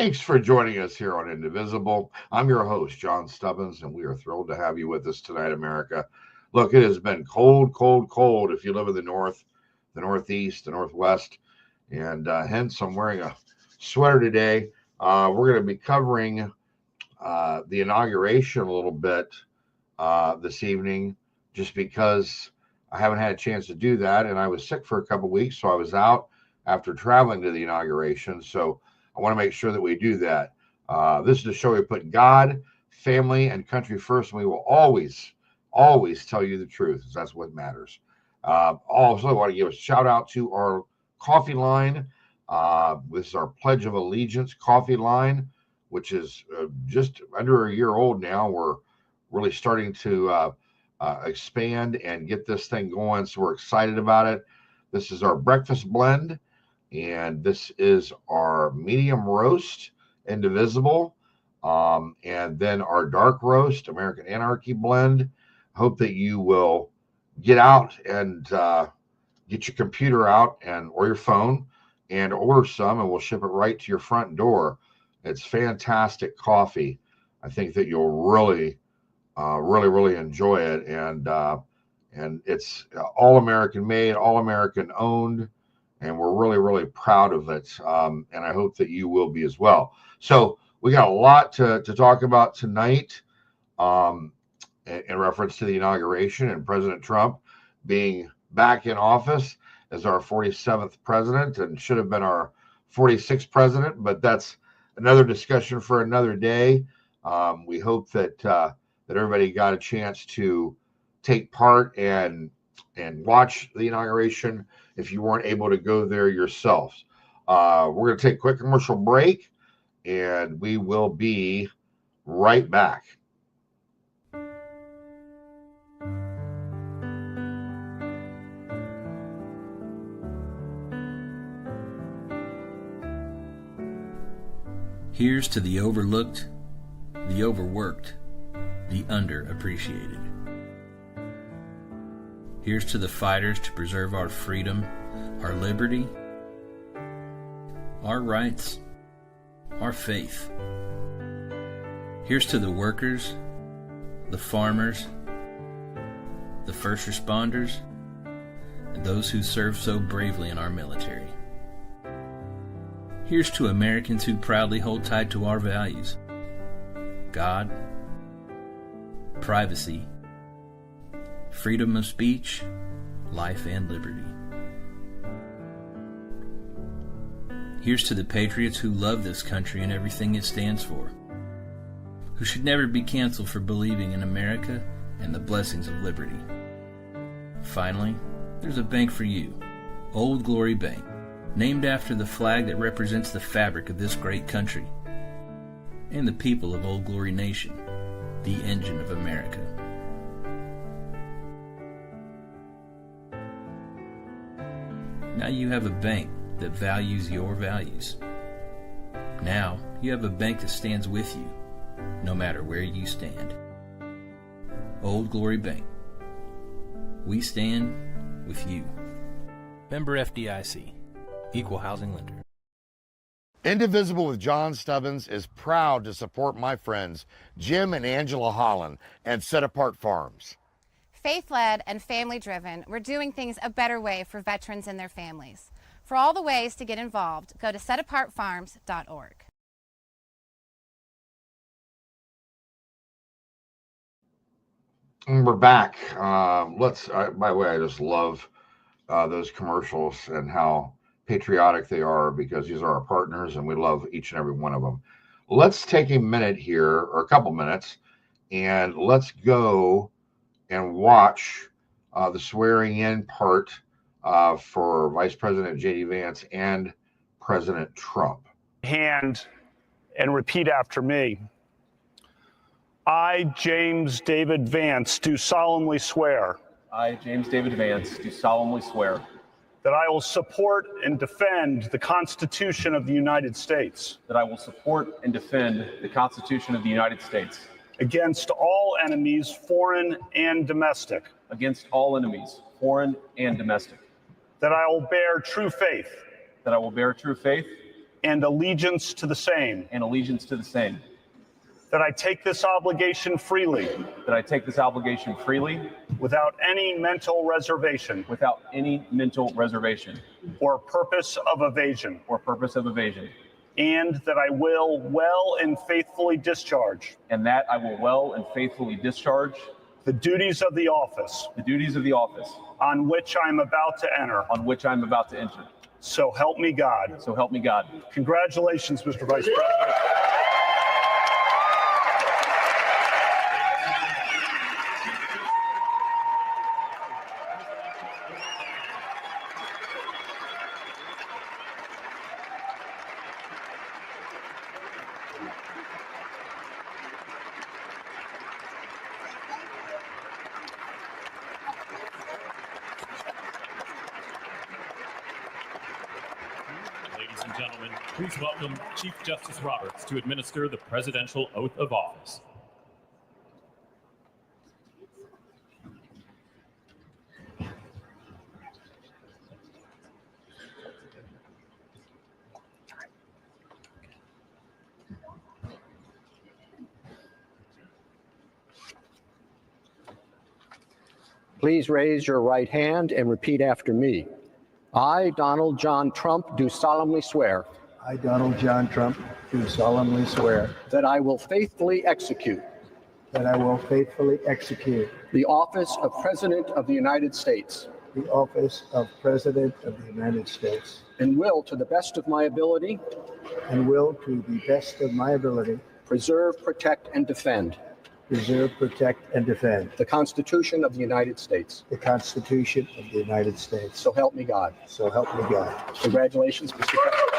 Thanks for joining us here on Indivisible. I'm your host, John Stubbins, and we are thrilled to have you with us tonight, America. Look, it has been cold, cold, cold if you live in the north, the northeast, the northwest, and hence I'm wearing a sweater today. We're going to be covering the inauguration a little bit this evening, just because I haven't had a chance to do that, and I was sick for a couple of weeks, so I was out after traveling to the inauguration. So I want to make sure that we do that. This is a show we put God, family, and country first, and we will always, always tell you the truth, because that's what matters. Also, I want to give a shout out to our coffee line. This is our Pledge of Allegiance coffee line, which is just under a year old now. We're really starting to expand and get this thing going, so we're excited about it. This is our breakfast blend, and this is our medium roast, Indivisible, and then our dark roast, American Anarchy blend. Hope that you will get out and get your computer out or your phone and order some, and we'll ship it right to your front door. It's fantastic coffee. I think that you'll really enjoy it, and it's all American made, all American owned, and we're really proud of it. And I hope that you will be as well. So we got a lot to talk about tonight, in reference to the inauguration and President Trump being back in office as our 47th president, and should have been our 46th president, but that's another discussion for another day. We hope that everybody got a chance to take part and watch the inauguration if you weren't able to go there yourselves. We're going to take a quick commercial break, and we will be right back. Here's to the overlooked, the overworked, the underappreciated. Here's to the fighters to preserve our freedom, our liberty, our rights, our faith. Here's to the workers, the farmers, the first responders, and those who serve so bravely in our military. Here's to Americans who proudly hold tight to our values: God, privacy, freedom of speech, life and liberty. Here's to the patriots who love this country and everything it stands for, who should never be canceled for believing in America and the blessings of liberty. Finally, there's a bank for you, Old Glory Bank, named after the flag that represents the fabric of this great country and the people of Old Glory Nation, the engine of America. Now you have a bank that values your values. Now you have a bank that stands with you, no matter where you stand. Old Glory Bank. We stand with you. Member FDIC. Equal housing lender. Indivisible with John Stubbins is proud to support my friends Jim and Angela Holland and Set Apart Farms. Faith-led and family-driven, we're doing things a better way for veterans and their families. For all the ways to get involved, go to setapartfarms.org. And we're back. By the way, I just love those commercials and how patriotic they are, because these are our partners and we love each and every one of them. Let's take a minute here, or a couple minutes, and let's go and watch the swearing in part for Vice President J.D. Vance and President Trump. Hand and repeat after me. I, James David Vance, do solemnly swear. I, James David Vance, do solemnly swear that I will support and defend the Constitution of the United States. that I will support and defend the Constitution of the United States Against all enemies, foreign and domestic. against all enemies, foreign and domestic. That I will bear true faith That I will bear true faith and allegiance to the same, and allegiance to the same, that I take this obligation freely that I take this obligation freely without any mental reservation without any mental reservation or purpose of evasion, or purpose of evasion, and that I will well and faithfully discharge and that I will well and faithfully discharge the duties of the office on which I am about to enter. So help me God. So help me God. Congratulations, Mr. Vice President. Ladies and gentlemen, please welcome Chief Justice Roberts to administer the Presidential Oath of Office. Please raise your right hand and repeat after me. I, Donald John Trump, do solemnly swear I, Donald John Trump, do solemnly swear that I will faithfully execute that I will faithfully execute the office of President of the United States the office of President of the United States and will, to the best of my ability, and will, to the best of my ability, preserve, protect, and defend preserve, protect, and defend the Constitution of the United States. the Constitution of the United States. So help me God. So help me God. Congratulations, Mr. President.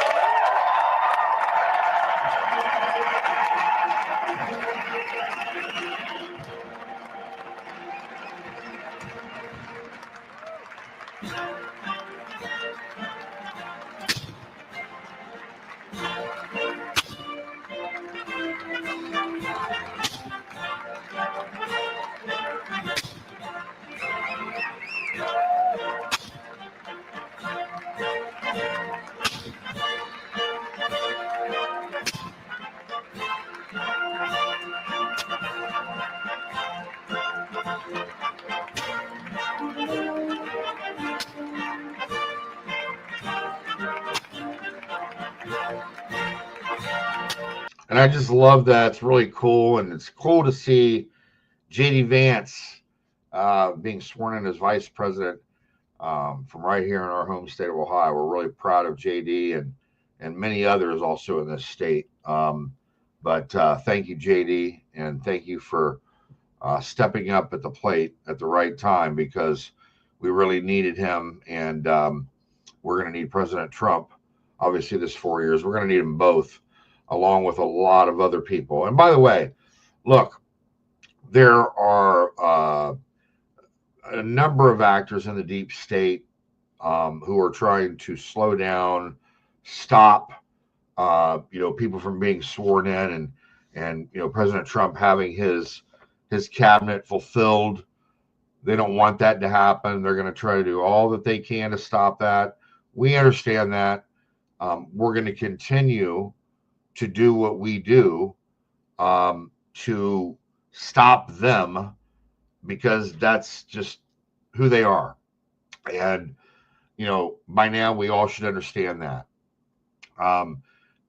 And I just love that. It's really cool. And it's cool to see J.D. Vance being sworn in as vice president from right here in our home state of Ohio. We're really proud of J.D. and many others also in this state. But thank you, J.D., and thank you for stepping up at the plate at the right time, because we really needed him. And we're going to need President Trump, obviously, this 4 years. We're going to need them both, along with a lot of other people. And by the way, look, there are a number of actors in the deep state who are trying to slow down, stop, people from being sworn in, and President Trump having his cabinet fulfilled. They don't want that to happen. They're going to try to do all that they can to stop that. We understand that. We're going to continue to do what we do to stop them, because that's just who they are. And, by now we all should understand that.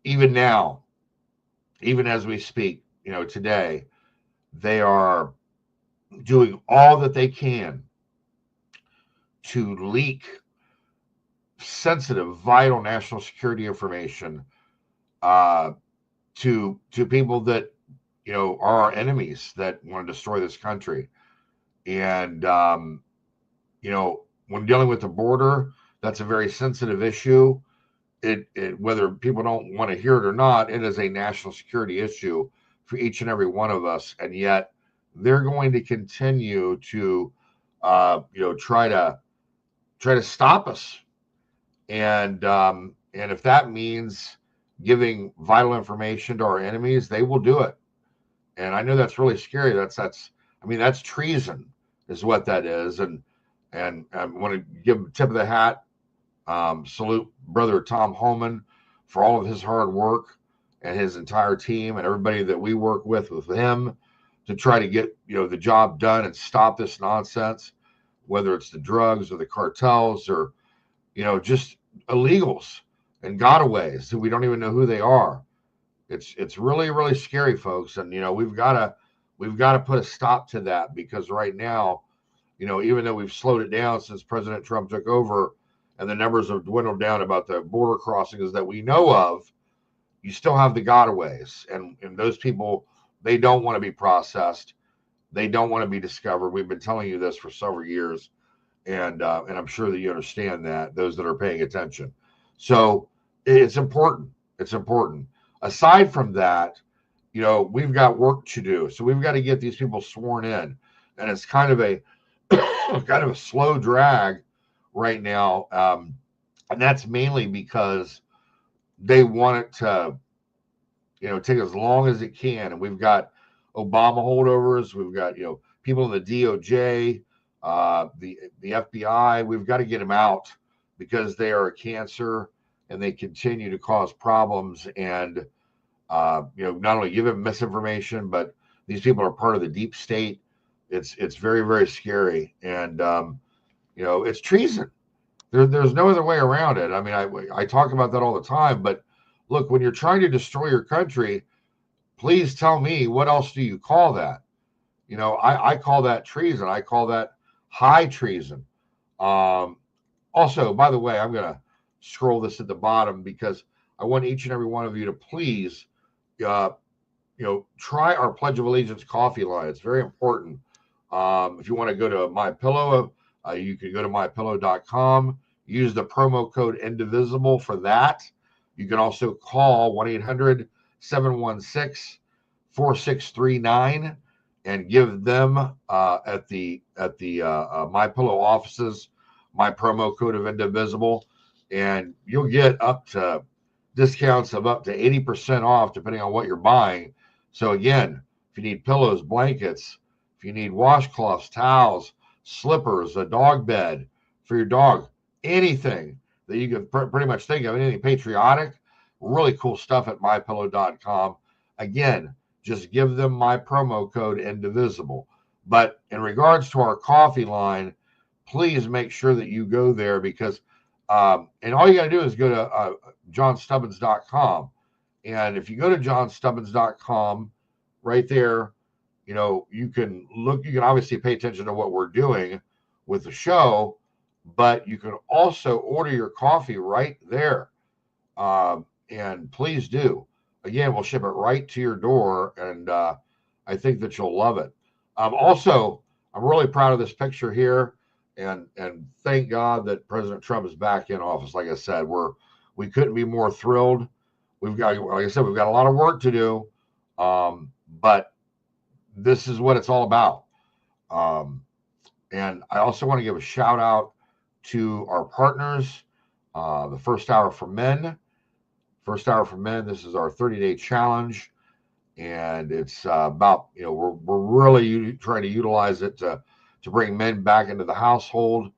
Even now, even as we speak, today, they are doing all that they can to leak sensitive, vital national security information to people that are our enemies, that want to destroy this country. And when dealing with the border, that's a very sensitive issue. It whether people don't want to hear it or not, it is a national security issue for each and every one of us. And yet they're going to continue to try to stop us. And if that means giving vital information to our enemies, they will do it. And I know that's really scary. That's treason is what that is. And I want to give a tip of the hat, salute Brother Tom Homan, for all of his hard work and his entire team and everybody that we work with him to try to get, the job done and stop this nonsense, whether it's the drugs or the cartels or, just illegals and gotaways who we don't even know who they are. It's really, really scary, folks. And, we've got to put a stop to that, because right now, even though we've slowed it down since President Trump took over and the numbers have dwindled down about the border crossings that we know of, you still have the gotaways. And those people, they don't want to be processed. They don't want to be discovered. We've been telling you this for several years. And I'm sure that you understand that, those that are paying attention. So it's important. It's important. Aside from that, we've got work to do. So we've got to get these people sworn in. And it's kind of a slow drag right now. And that's mainly because they want it to, take as long as it can. And we've got Obama holdovers. We've got, people in the DOJ, the FBI. We've got to get them out because they are a cancer and they continue to cause problems. And, not only give them misinformation, but these people are part of the deep state. It's very, very scary. And, it's treason. There's no other way around it. I mean, I talk about that all the time, but look, when you're trying to destroy your country, please tell me, what else do you call that? I call that treason. I call that high treason. Also, by the way, I'm going to scroll this at the bottom because I want each and every one of you to please, try our Pledge of Allegiance coffee line. It's very important. If you want to go to MyPillow, you can go to mypillow.com. Use the promo code Indivisible for that. You can also call 1-800-716-4639 and give them at the MyPillow offices my promo code of Indivisible, and you'll get up to discounts of up to 80% off depending on what you're buying. So again, if you need pillows, blankets, if you need washcloths, towels, slippers, a dog bed for your dog, anything that you can pretty much think of, anything patriotic, really cool stuff at mypillow.com. Again, just give them my promo code Indivisible. But in regards to our coffee line, please make sure that you go there because, and all you got to do is go to johnstubbins.com. And if you go to johnstubbins.com, right there, you can obviously pay attention to what we're doing with the show, but you can also order your coffee right there. And please do. Again, we'll ship it right to your door, and I think that you'll love it. Also, I'm really proud of this picture here, and thank God that President Trump is back in office. Like I said, we couldn't be more thrilled. We've got, like I said, we've got a lot of work to do, but this is what it's all about. And I also want to give a shout out to our partners, the First Hour for Men. First Hour for Men, this is our 30-day challenge, and it's about, we're really trying to utilize it to bring men back into the household,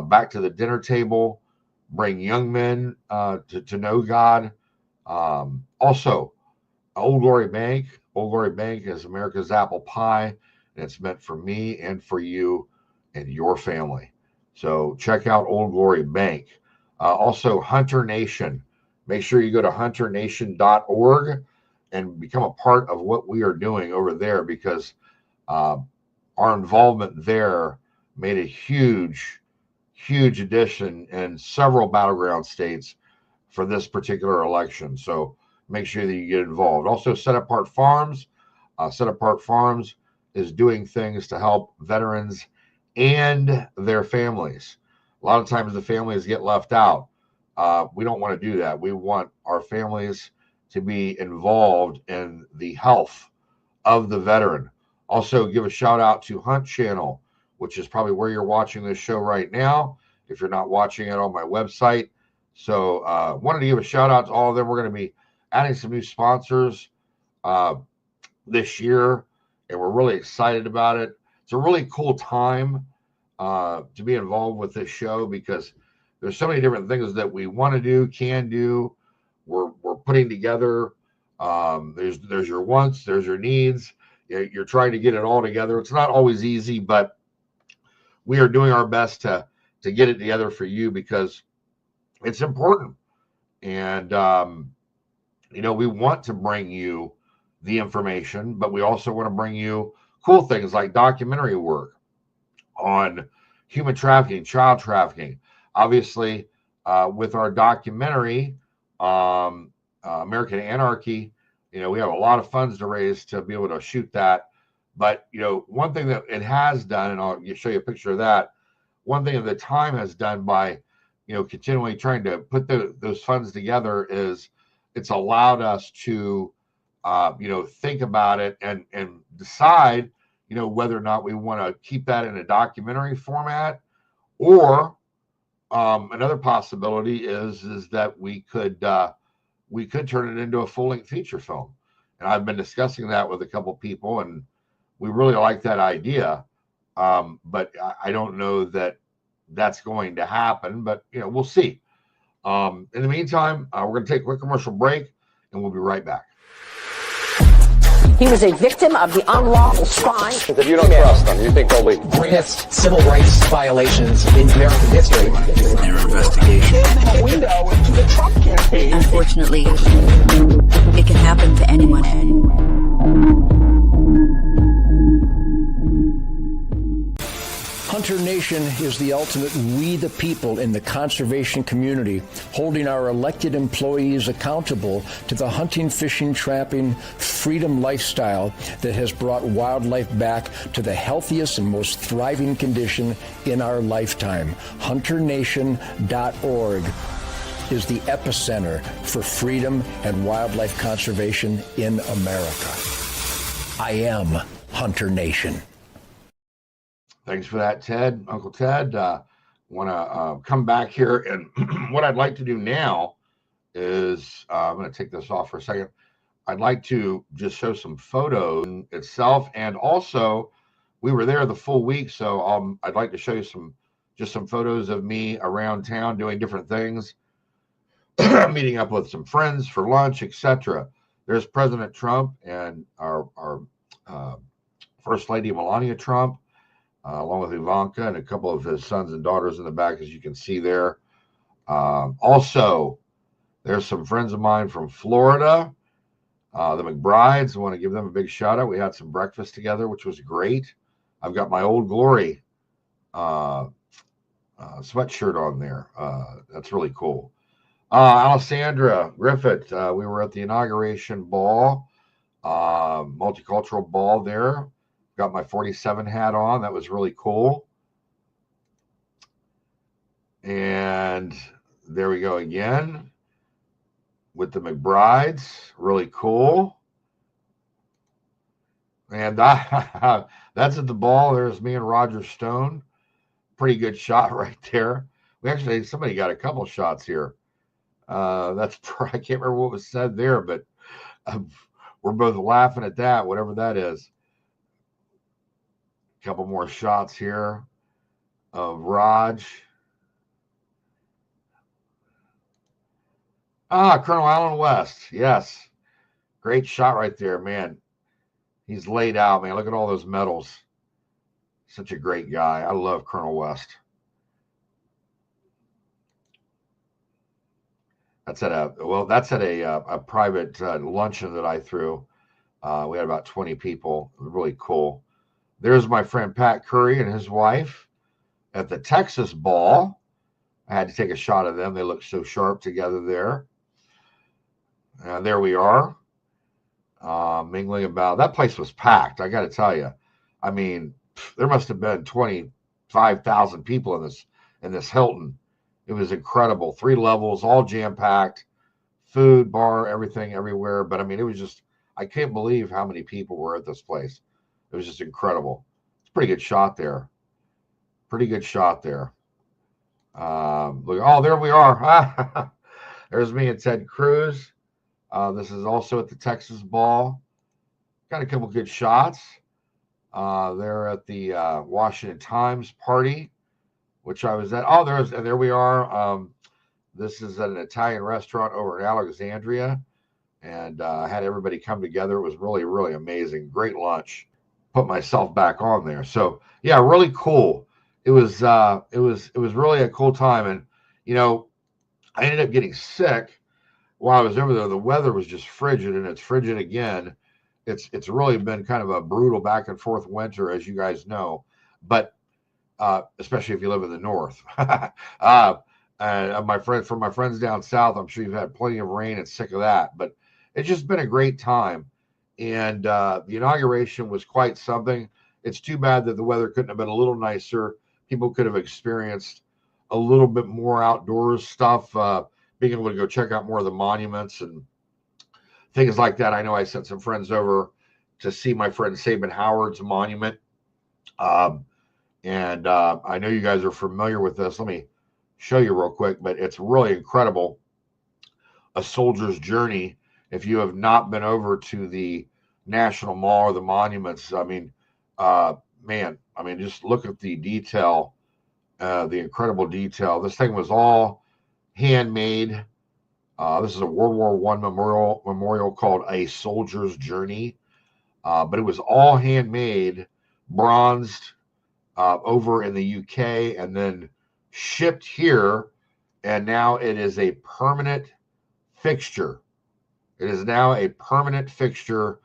back to the dinner table, bring young men to know God. Also, Old Glory Bank. Old Glory Bank is America's apple pie, and it's meant for me and for you and your family. So check out Old Glory Bank. Also, Hunter Nation. Make sure you go to hunternation.org and become a part of what we are doing over there, because our involvement there made a huge addition in several battleground states for this particular election. So make sure that you get involved. Also, Set Apart Farms. Set Apart Farms is doing things to help veterans and their families. A lot of times the families get left out. We don't want to do that. We want our families to be involved in the health of the veteran. Also, give a shout out to Hunt Channel, which is probably where you're watching this show right now, if you're not watching it on my website. So wanted to give a shout out to all of them. We're going to be adding some new sponsors this year, and we're really excited about it. It's a really cool time to be involved with this show, because there's so many different things that we want to do, can do, we're putting together. There's your wants, there's your needs. You're trying to get it all together. It's not always easy, but we are doing our best to get it together for you because it's important. And we want to bring you the information, but we also want to bring you cool things like documentary work on human trafficking, child trafficking. Obviously, with our documentary, American Anarchy, we have a lot of funds to raise to be able to shoot that. But, one thing that it has done, and I'll show you a picture of that, one thing that time has done by, continually trying to put those funds together is it's allowed us to, think about it and decide, whether or not we want to keep that in a documentary format, or another possibility is that we could turn it into a full-length feature film. And I've been discussing that with a couple people, and we really like that idea. But I don't know that that's going to happen, but we'll see. In the meantime, we're going to take a quick commercial break, and we'll be right back. He was a victim of the unlawful spying. If you don't trust them, you think they'll leave. Greatest civil rights violations in American history. Their investigation. A window into the Trump campaign. Unfortunately, it can happen to anyone. Hunter Nation is the ultimate we the people in the conservation community, holding our elected employees accountable to the hunting, fishing, trapping, freedom lifestyle that has brought wildlife back to the healthiest and most thriving condition in our lifetime. HunterNation.org is the epicenter for freedom and wildlife conservation in America. I am Hunter Nation. Thanks for that, Ted. Uncle Ted. Want to come back here, and what I'd like to do now is I'm going to take this off for a second. I'd like to just show some photos itself, and also we were there the full week, so I'd like to show you some photos of me around town doing different things, meeting up with some friends for lunch, etc. There's President Trump and our First Lady Melania Trump. Along with Ivanka and a couple of his sons and daughters in the back, as you can see there. Also, there's some friends of mine from Florida, the McBrides. I want to give them a big shout out. We had some breakfast together, which was great. I've got my Old Glory sweatshirt on there. That's really cool. Alessandra Griffith, we were at the inauguration ball, multicultural ball there. Got my 47 hat on. That was really cool. And there we go again with the McBrides. Really cool. And that's at the ball. There's me and Roger Stone. Pretty good shot right there. Somebody got a couple shots here. I can't remember what was said there, but we're both laughing at that, whatever that is. Couple more shots here of Raj. Colonel Alan West. Yes. Great shot right there, man. He's laid out, man. Look at all those medals. Such a great guy. I love Colonel West. That's at a private luncheon that I threw. We had about 20 people. Really cool. There's my friend Pat Curry and his wife at the Texas ball. I had to take a shot of them. They look so sharp together there. There we are. Mingling about. That place was packed, I got to tell you. I mean, there must have been 25,000 people in this Hilton. It was incredible. 3 levels, all jam-packed. Food, bar, everything, everywhere. But, I mean, it was just, I can't believe how many people were at this place. It was just incredible. It's a pretty good shot there. Pretty good shot there. Look, there we are. There's me and Ted Cruz. This is also at the Texas ball. Got a couple good shots. They're at the Washington Times party, which I was at. There we are. This is an Italian restaurant over in Alexandria, and I had everybody come together. It was really, really amazing. Great lunch. Put myself back on there. So yeah, really cool. It was really a cool time. And I ended up getting sick while I was over there. The weather was just frigid, and it's frigid again. It's really been kind of a brutal back and forth winter, as you guys know, but especially if you live in the north. My friends down south, I'm sure you've had plenty of rain and sick of that, but it's just been a great time. And the inauguration was quite something. It's too bad that the weather couldn't have been a little nicer. People could have experienced a little bit more outdoors stuff, being able to go check out more of the monuments and things like that. I know I sent some friends over to see my friend Sabin Howard's monument. And I know you guys are familiar with this. Let me show you real quick, but it's really incredible. A Soldier's Journey. If you have not been over to the National Mall or the monuments, I mean, just look at the detail, the incredible detail. This thing was all handmade. This is a World War I memorial called A Soldier's Journey, but it was all handmade, bronzed over in the UK, and then shipped here, and now it is a permanent fixture. It is now a permanent fixture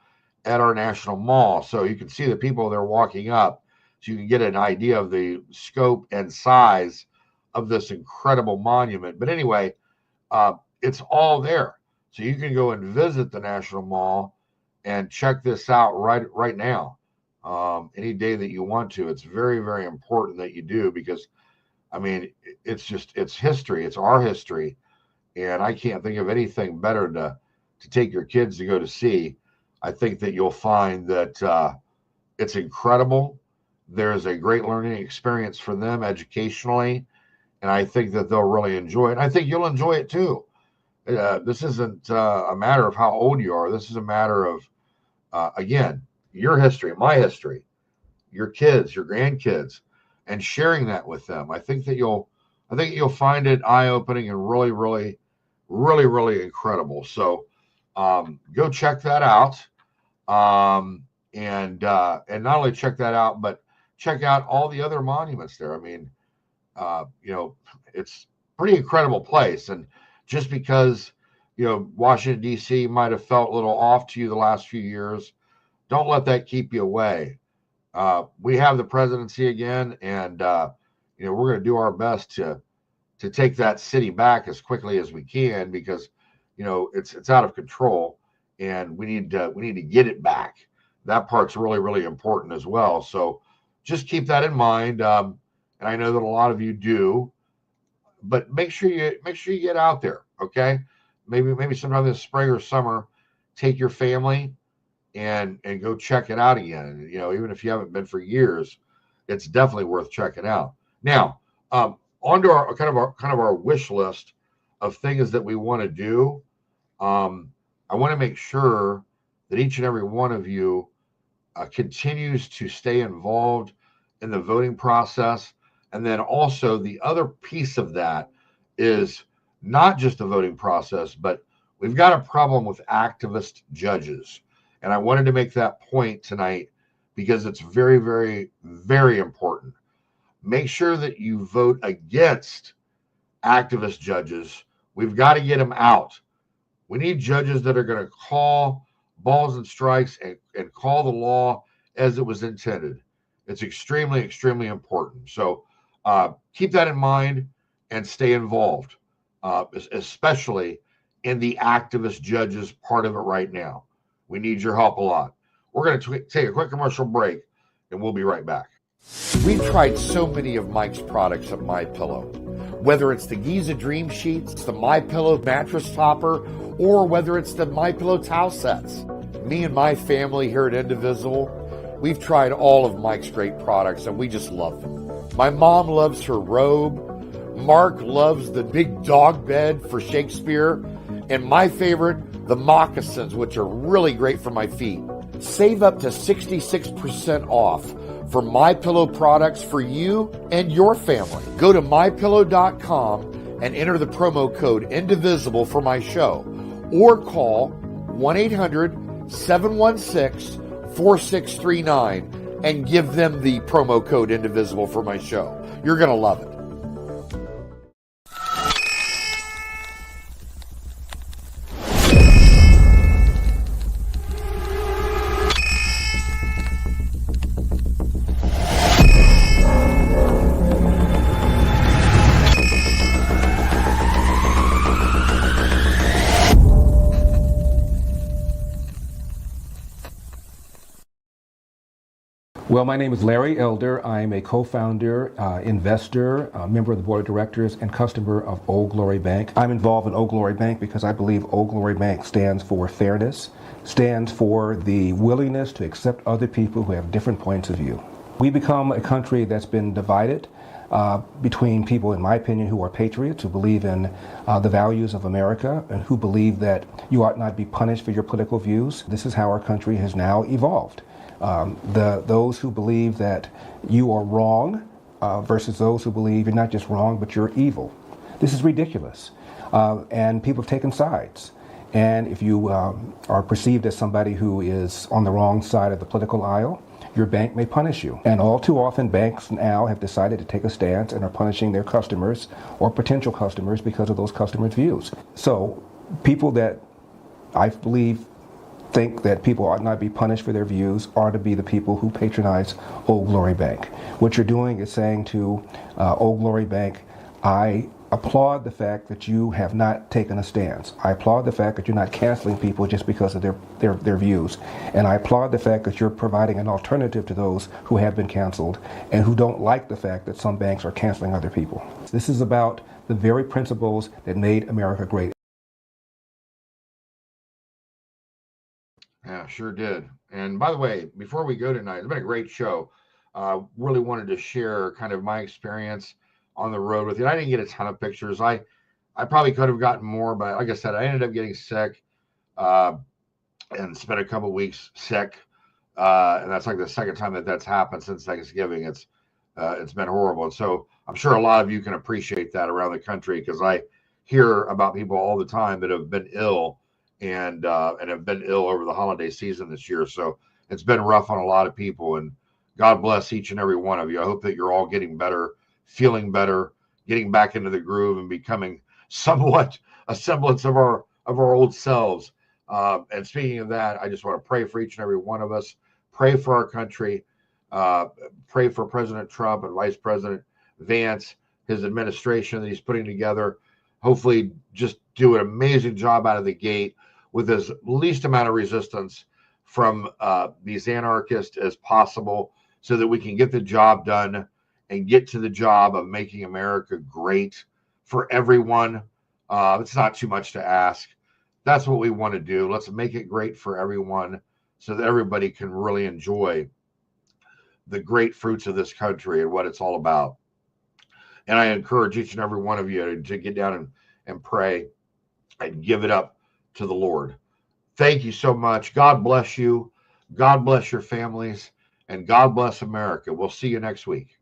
at our National Mall. So you can see the people there walking up, so you can get an idea of the scope and size of this incredible monument. But anyway, it's all there. So you can go and visit the National Mall and check this out right now. Any day that you want to. It's very, very important that you do, because I mean, it's history. It's our history. And I can't think of anything better to take your kids to go to see. I think that you'll find that it's incredible. There's a great learning experience for them educationally, and I think that they'll really enjoy it. And I think you'll enjoy it too. This isn't a matter of how old you are. This is a matter of, again, your history, my history, your kids, your grandkids, and sharing that with them. I think you'll find it eye-opening and really, really, really, really incredible. So go check that out. And not only check that out, but check out all the other monuments there. I mean, it's a pretty incredible place. And just because, Washington, D.C. might have felt a little off to you the last few years, don't let that keep you away. We have the presidency again, and, we're going to do our best to take that city back as quickly as we can, because, it's out of control, and we need to get it back. That part's really, really important as well. So just keep that in mind. And I know that a lot of you do, but make sure you get out there. Okay. Maybe sometime this spring or summer, take your family and go check it out again. Even if you haven't been for years, it's definitely worth checking out. Now, onto our kind of our wish list of things that we want to do. I want to make sure that each and every one of you continues to stay involved in the voting process. And then also the other piece of that is not just the voting process, but we've got a problem with activist judges. And I wanted to make that point tonight because it's very, very, very important. Make sure that you vote against activist judges. We've got to get them out. We need judges that are going to call balls and strikes and call the law as it was intended. It's extremely, extremely important. So keep that in mind and stay involved, especially in the activist judges part of it right now. We need your help a lot. We're going to take a quick commercial break, and we'll be right back. We've tried so many of Mike's products at MyPillow. Whether it's the Giza Dream Sheets, the MyPillow mattress topper, or whether it's the MyPillow towel sets. Me and my family here at Indivisible, we've tried all of Mike's great products, and we just love them. My mom loves her robe. Mark loves the big dog bed for Shakespeare. And my favorite, the moccasins, which are really great for my feet. Save up to 66% off for MyPillow products for you and your family. Go to MyPillow.com and enter the promo code INDIVISIBLE for my show, or call 1-800-716-4639 and give them the promo code INDIVISIBLE for my show. You're going to love it. Well, my name is Larry Elder. I'm a co-founder, investor, member of the board of directors, and customer of Old Glory Bank. I'm involved in Old Glory Bank because I believe Old Glory Bank stands for fairness, stands for the willingness to accept other people who have different points of view. We become a country that's been divided between people, in my opinion, who are patriots, who believe in the values of America, and who believe that you ought not be punished for your political views. This is how our country has now evolved. Those who believe that you are wrong versus those who believe you're not just wrong, but you're evil. This is ridiculous. And people have taken sides. And if you are perceived as somebody who is on the wrong side of the political aisle, your bank may punish you. And all too often, banks now have decided to take a stance and are punishing their customers or potential customers because of those customers' views. So people that I believe think that people ought not be punished for their views are to be the people who patronize Old Glory Bank. What you're doing is saying to Old Glory Bank, I applaud the fact that you have not taken a stance. I applaud the fact that you're not canceling people just because of their views. And I applaud the fact that you're providing an alternative to those who have been canceled and who don't like the fact that some banks are canceling other people. This is about the very principles that made America great. Yeah, sure did. And by the way, before we go tonight, it's been a great show. Really wanted to share kind of my experience on the road with you. I didn't get a ton of pictures. I probably could have gotten more, but like I said, I ended up getting sick and spent a couple weeks sick. And that's like the second time that's happened since Thanksgiving. It's been horrible. And so I'm sure a lot of you can appreciate that around the country, because I hear about people all the time that have been ill and have been ill over the holiday season this year. So it's been rough on a lot of people, and God bless each and every one of you. I hope that you're all getting better, feeling better, getting back into the groove, and becoming somewhat a semblance of our old selves. And speaking of that, I just want to pray for each and every one of us, pray for our country, pray for President Trump and Vice President Vance, his administration that he's putting together. Hopefully just do an amazing job out of the gate with as least amount of resistance from these anarchists as possible, so that we can get the job done and get to the job of making America great for everyone. It's not too much to ask. That's what we want to do. Let's make it great for everyone so that everybody can really enjoy the great fruits of this country and what it's all about. And I encourage each and every one of you to get down and pray and give it up to the Lord. Thank you so much. God bless you. God bless your families. And God bless America. We'll see you next week.